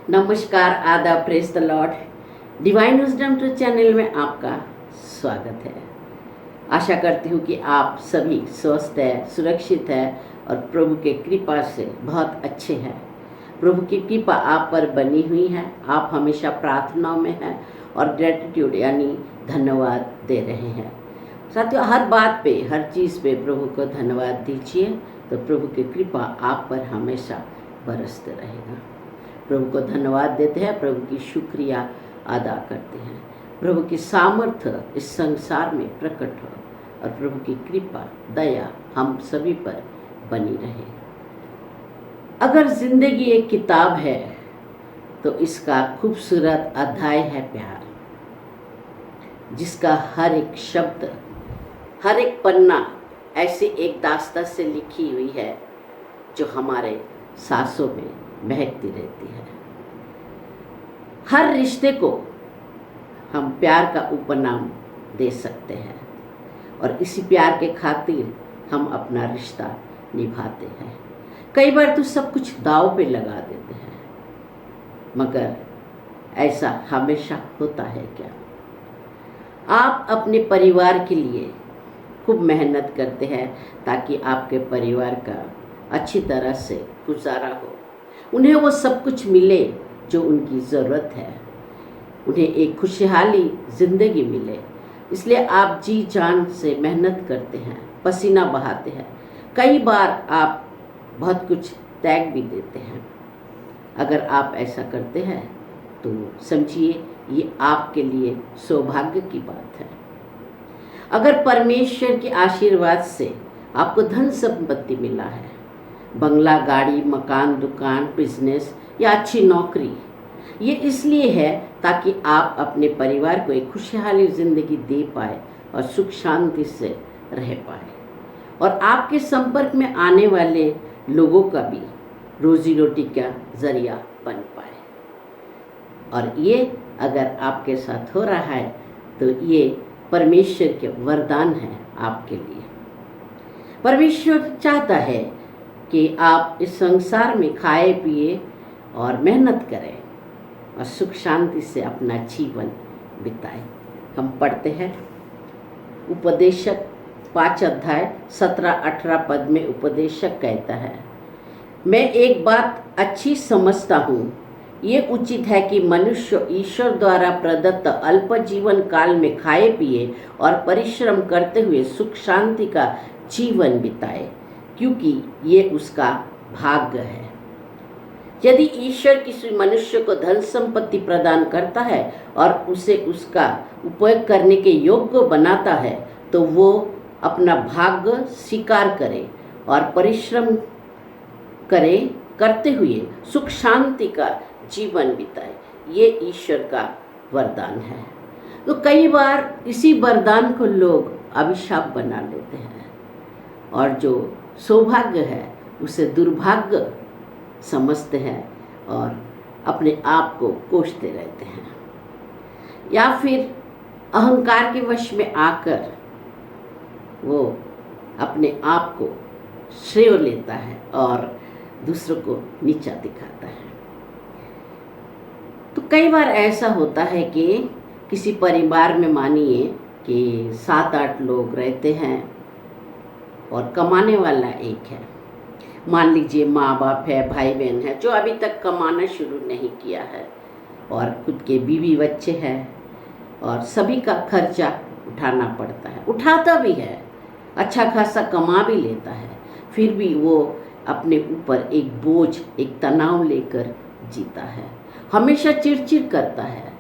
नमस्कार, आदाब, praise the Lord. Divine Wisdom two channel में आपका स्वागत है। आशा करती हूँ कि आप सभी स्वस्थ है, सुरक्षित है और प्रभु के कृपा से बहुत अच्छे हैं। प्रभु की कृपा आप पर बनी हुई है। आप हमेशा प्रार्थनाओं में हैं और ग्रेटिट्यूड यानी धन्यवाद दे रहे हैं। साथियों, हर बात पे, हर चीज़ पे प्रभु को धन्यवाद दीजिए तो प्रभु की कृपा आप पर हमेशा बरसते रहेगा। प्रभु को धन्यवाद देते हैं, प्रभु की शुक्रिया अदा करते हैं। प्रभु की सामर्थ्य इस संसार में प्रकट हो और प्रभु की कृपा, दया हम सभी पर बनी रहे। अगर जिंदगी एक किताब है तो इसका खूबसूरत अध्याय है प्यार, जिसका हर एक शब्द, हर एक पन्ना ऐसी एक दास्तान से लिखी हुई है जो हमारे सांसों में महकती रहती है। हर रिश्ते को हम प्यार का उपनाम दे सकते हैं और इसी प्यार के खातिर हम अपना रिश्ता निभाते हैं। कई बार तो सब कुछ दांव पे लगा देते हैं, मगर ऐसा हमेशा होता है क्या? आप अपने परिवार के लिए खूब मेहनत करते हैं ताकि आपके परिवार का अच्छी तरह से गुजारा हो, उन्हें वो सब कुछ मिले जो उनकी ज़रूरत है, उन्हें एक खुशहाली ज़िंदगी मिले। इसलिए आप जी जान से मेहनत करते हैं, पसीना बहाते हैं। कई बार आप बहुत कुछ त्याग भी देते हैं। अगर आप ऐसा करते हैं तो समझिए ये आपके लिए सौभाग्य की बात है। अगर परमेश्वर के आशीर्वाद से आपको धन संपत्ति मिला है, बंगला, गाड़ी, मकान, दुकान, बिजनेस या अच्छी नौकरी, ये इसलिए है ताकि आप अपने परिवार को एक खुशहाली ज़िंदगी दे पाए और सुख शांति से रह पाए और आपके संपर्क में आने वाले लोगों का भी रोजी रोटी का ज़रिया बन पाए। और ये अगर आपके साथ हो रहा है तो ये परमेश्वर के वरदान है आपके लिए। परमेश्वर चाहता है कि आप इस संसार में खाए पिए और मेहनत करें और सुख शांति से अपना जीवन बिताएं। हम पढ़ते हैं उपदेशक 5 अध्याय 17-18 पद में उपदेशक कहता है, मैं एक बात अच्छी समझता हूँ, ये उचित है कि मनुष्य ईश्वर द्वारा प्रदत्त अल्प जीवन काल में खाए पिए और परिश्रम करते हुए सुख शांति का जीवन बिताए, क्योंकि ये उसका भाग्य है। यदि ईश्वर किसी मनुष्य को धन संपत्ति प्रदान करता है और उसे उसका उपयोग करने के योग्य बनाता है तो वो अपना भाग्य स्वीकार करे और परिश्रम करे, करते हुए सुख शांति का जीवन बिताए। ये ईश्वर का वरदान है। तो कई बार इसी वरदान को लोग अभिशाप बना लेते हैं और जो सौभाग्य है उसे दुर्भाग्य समझते हैं और अपने आप को कोसते रहते हैं, या फिर अहंकार के वश में आकर वो अपने आप को श्रेय लेता है और दूसरों को नीचा दिखाता है। तो कई बार ऐसा होता है कि किसी परिवार में मानिए कि 7-8 लोग रहते हैं और कमाने वाला एक है। मान लीजिए माँ बाप है, भाई बहन है जो अभी तक कमाना शुरू नहीं किया है और खुद के बीवी बच्चे हैं और सभी का खर्चा उठाना पड़ता है, उठाता भी है, अच्छा खासा कमा भी लेता है, फिर भी वो अपने ऊपर एक बोझ, एक तनाव लेकर जीता है, हमेशा चिड़चिड़ करता है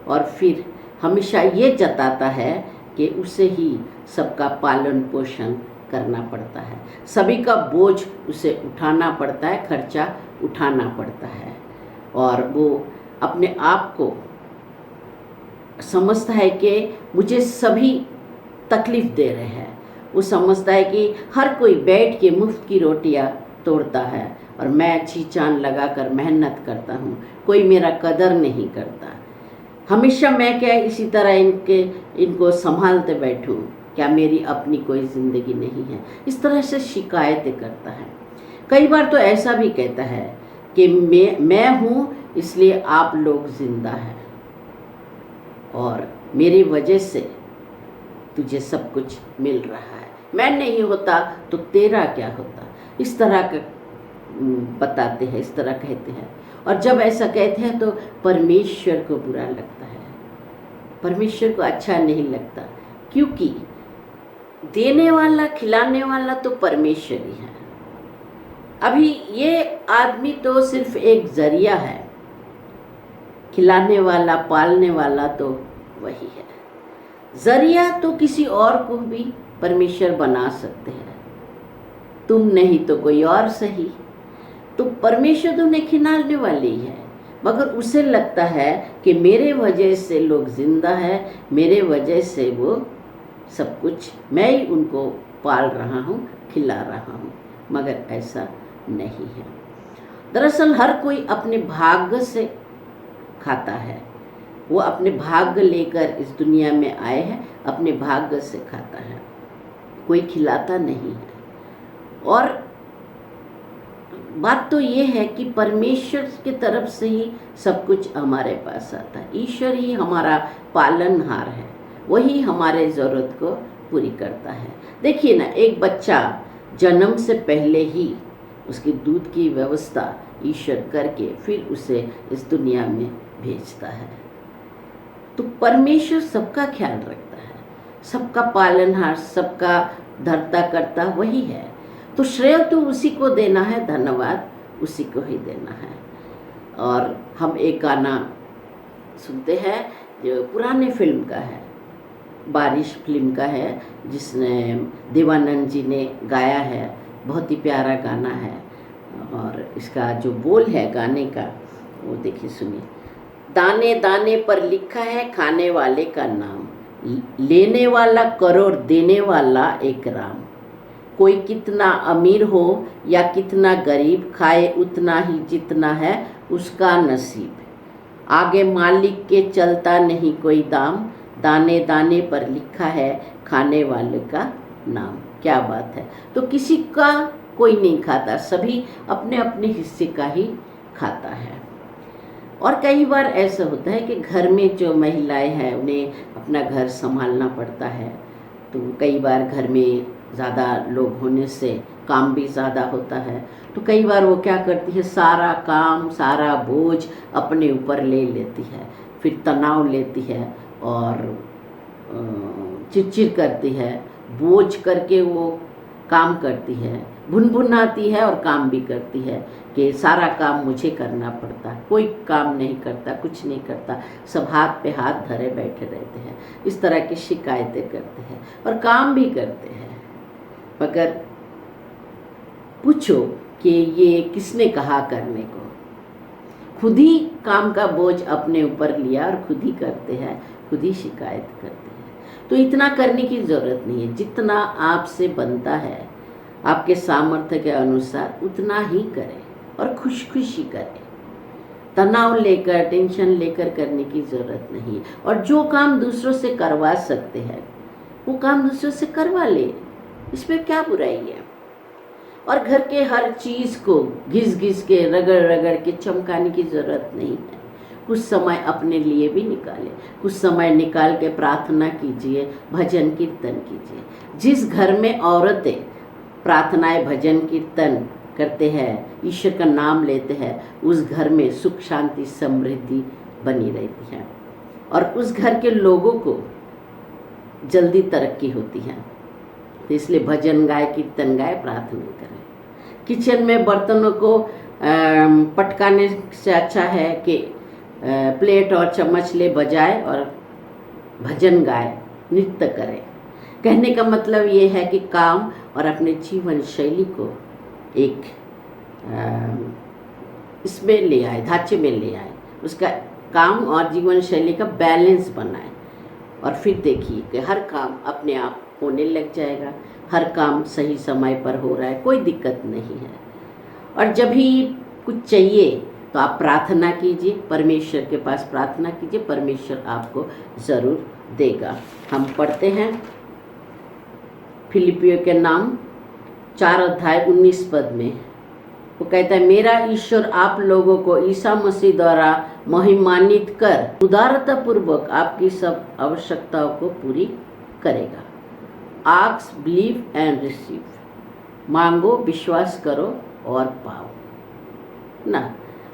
और फिर हमेशा ये जताता है कि उसे ही सबका पालन पोषण करना पड़ता है, सभी का बोझ उसे उठाना पड़ता है, खर्चा उठाना पड़ता है और वो अपने आप को समझता है कि मुझे सभी तकलीफ़ दे रहे हैं। वो समझता है कि हर कोई बैठ के मुफ्त की रोटियां तोड़ता है और मैं जी जान लगा कर मेहनत करता हूँ, कोई मेरा कदर नहीं करता, हमेशा मैं क्या इसी तरह इनको संभालते बैठूँ, क्या मेरी अपनी कोई ज़िंदगी नहीं है? इस तरह से शिकायतें करता है। कई बार तो ऐसा भी कहता है कि मैं हूँ इसलिए आप लोग जिंदा हैं और मेरी वजह से तुझे सब कुछ मिल रहा है। मैं नहीं होता तो तेरा क्या होता, इस तरह का बताते हैं, इस तरह कहते हैं। और जब ऐसा कहते हैं तो परमेश्वर को बुरा लगता है, परमेश्वर को अच्छा नहीं लगता, क्योंकि देने वाला खिलाने वाला तो परमेश्वर ही है। अभी ये आदमी तो सिर्फ एक जरिया है, खिलाने वाला पालने वाला तो वही है। जरिया तो किसी और को भी परमेश्वर बना सकते हैं, तुम नहीं तो कोई और सही। तो परमेश्वर तुम्हें खिलाने वाले ही है, मगर उसे लगता है कि मेरे वजह से लोग जिंदा है, मेरे वजह से वो सब कुछ मैं ही उनको पाल रहा हूँ, खिला रहा हूँ, मगर ऐसा नहीं है। दरअसल हर कोई अपने भाग्य से खाता है, वो अपने भाग्य लेकर इस दुनिया में आए हैं, अपने भाग्य से खाता है, कोई खिलाता नहीं है। और बात तो ये है कि परमेश्वर की तरफ से ही सब कुछ हमारे पास आता है। ईश्वर ही हमारा पालनहार है, वही हमारे ज़रूरत को पूरी करता है। देखिए ना, एक बच्चा जन्म से पहले ही उसकी दूध की व्यवस्था ईश्वर करके फिर उसे इस दुनिया में भेजता है। तो परमेश्वर सबका ख्याल रखता है, सबका पालनहार, सबका धरता करता वही है। तो श्रेय तो उसी को देना है, धन्यवाद उसी को ही देना है। और हम एक गाना सुनते हैं जो पुराने फिल्म का है, बारिश फिल्म का है, जिसने देवानंद जी ने गाया है। बहुत ही प्यारा गाना है और इसका जो बोल है गाने का वो देखिए, सुनिए। दाने दाने पर लिखा है खाने वाले का नाम, लेने वाला करोड़ देने वाला एक राम। कोई कितना अमीर हो या कितना गरीब, खाए उतना ही जितना है उसका नसीब। आगे मालिक के चलता नहीं कोई दाम, दाने दाने पर लिखा है खाने वाले का नाम। क्या बात है। तो किसी का कोई नहीं खाता, सभी अपने अपने हिस्से का ही खाता है। और कई बार ऐसा होता है कि घर में जो महिलाएं हैं उन्हें अपना घर संभालना पड़ता है, तो कई बार घर में ज़्यादा लोग होने से काम भी ज़्यादा होता है। तो कई बार वो क्या करती है, सारा काम सारा बोझ अपने ऊपर ले लेती है, फिर तनाव लेती है और चिड़चिड़ करती है, बोझ करके वो काम करती है, भुनभुनाती है और काम भी करती है कि सारा काम मुझे करना पड़ता है, कोई काम नहीं करता, कुछ नहीं करता, सब हाथ पे हाथ धरे बैठे रहते हैं। इस तरह की शिकायतें करते हैं और काम भी करते हैं, मगर पूछो कि ये किसने कहा करने को। खुद ही काम का बोझ अपने ऊपर लिया और खुद ही करते हैं, खुद ही शिकायत करते हैं। तो इतना करने की ज़रूरत नहीं है, जितना आपसे बनता है आपके सामर्थ्य के अनुसार उतना ही करें और खुश खुशी करें। तनाव लेकर टेंशन लेकर करने की ज़रूरत नहीं। और जो काम दूसरों से करवा सकते हैं वो काम दूसरों से करवा ले, इसमें क्या बुराई है। और घर के हर चीज़ को घिस घिस के रगड़ रगड़ के चमकाने की ज़रूरत नहीं है। कुछ समय अपने लिए भी निकालें, कुछ समय निकाल के प्रार्थना कीजिए, भजन कीर्तन कीजिए। जिस घर में औरतें प्रार्थनाएं भजन कीर्तन करते हैं, ईश्वर का नाम लेते हैं, उस घर में सुख शांति समृद्धि बनी रहती है और उस घर के लोगों को जल्दी तरक्की होती है। तो इसलिए भजन गाए, कीर्तन गाए, प्रार्थना करें। किचन में बर्तनों को पटकाने से अच्छा है कि प्लेट और चम्मच ले बजाए और भजन गाए, नृत्य करें। कहने का मतलब ये है कि काम और अपने जीवन शैली को एक इसमें ले आए, ढांचे में ले आए, उसका काम और जीवन शैली का बैलेंस बनाए और फिर देखिए कि हर काम अपने आप होने लग जाएगा, हर काम सही समय पर हो रहा है, कोई दिक्कत नहीं है। और जब भी कुछ चाहिए तो आप प्रार्थना कीजिए, परमेश्वर के पास प्रार्थना कीजिए, परमेश्वर आपको ज़रूर देगा। हम पढ़ते हैं फिलिपियों के नाम 4 अध्याय 19 पद में, वो कहता है मेरा ईश्वर आप लोगों को ईसा मसीह द्वारा महिमान्वित कर उदारता पूर्वक आपकी सब आवश्यकताओं को पूरी करेगा। आस्क, बिलीव एंड रिसीव, मांगो, विश्वास करो और पाओ ना।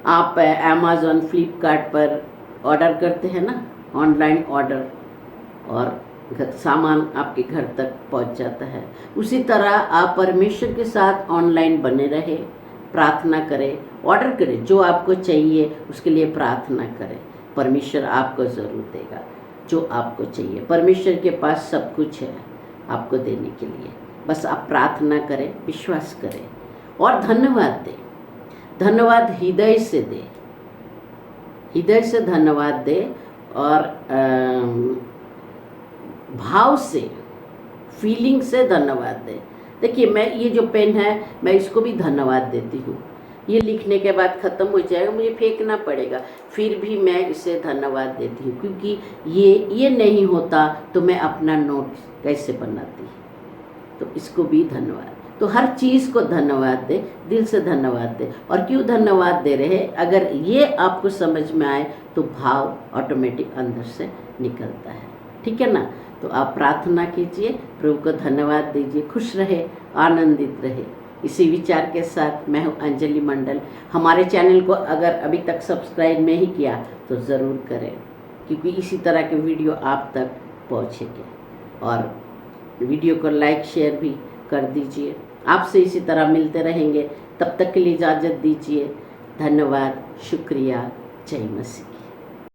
आप अमेज़न, फ्लिपकार्ट पर ऑर्डर करते हैं ना, ऑनलाइन ऑर्डर, और सामान आपके घर तक पहुंच जाता है। उसी तरह आप परमेश्वर के साथ ऑनलाइन बने रहे, प्रार्थना करें, ऑर्डर करें, जो आपको चाहिए उसके लिए प्रार्थना करें। परमेश्वर आपको ज़रूर देगा जो आपको चाहिए। परमेश्वर के पास सब कुछ है आपको देने के लिए, बस आप प्रार्थना करें, विश्वास करें और धन्यवाद दें। धन्यवाद हृदय से दें, हृदय से धन्यवाद दें और भाव से, फीलिंग से धन्यवाद दें। देखिए, मैं ये जो पेन है मैं इसको भी धन्यवाद देती हूँ। ये लिखने के बाद ख़त्म हो जाएगा, मुझे फेंकना पड़ेगा, फिर भी मैं इसे धन्यवाद देती हूँ, क्योंकि ये नहीं होता तो मैं अपना नोट कैसे बनाती। तो इसको भी धन्यवाद। तो हर चीज़ को धन्यवाद दे, दिल से धन्यवाद दे। और क्यों धन्यवाद दे रहे हैं, अगर ये आपको समझ में आए तो भाव ऑटोमेटिक अंदर से निकलता है। ठीक है ना। तो आप प्रार्थना कीजिए, प्रभु को धन्यवाद दीजिए, खुश रहे, आनंदित रहे। इसी विचार के साथ मैं हूँ अंजलि मंडल। हमारे चैनल को अगर अभी तक सब्सक्राइब नहीं किया तो ज़रूर करें, क्योंकि इसी तरह के वीडियो आप तक पहुँचेंगे। और वीडियो को लाइक शेयर भी कर दीजिए। आपसे इसी तरह मिलते रहेंगे, तब तक के लिए इजाज़त दीजिए। धन्यवाद, शुक्रिया, जय मसीह।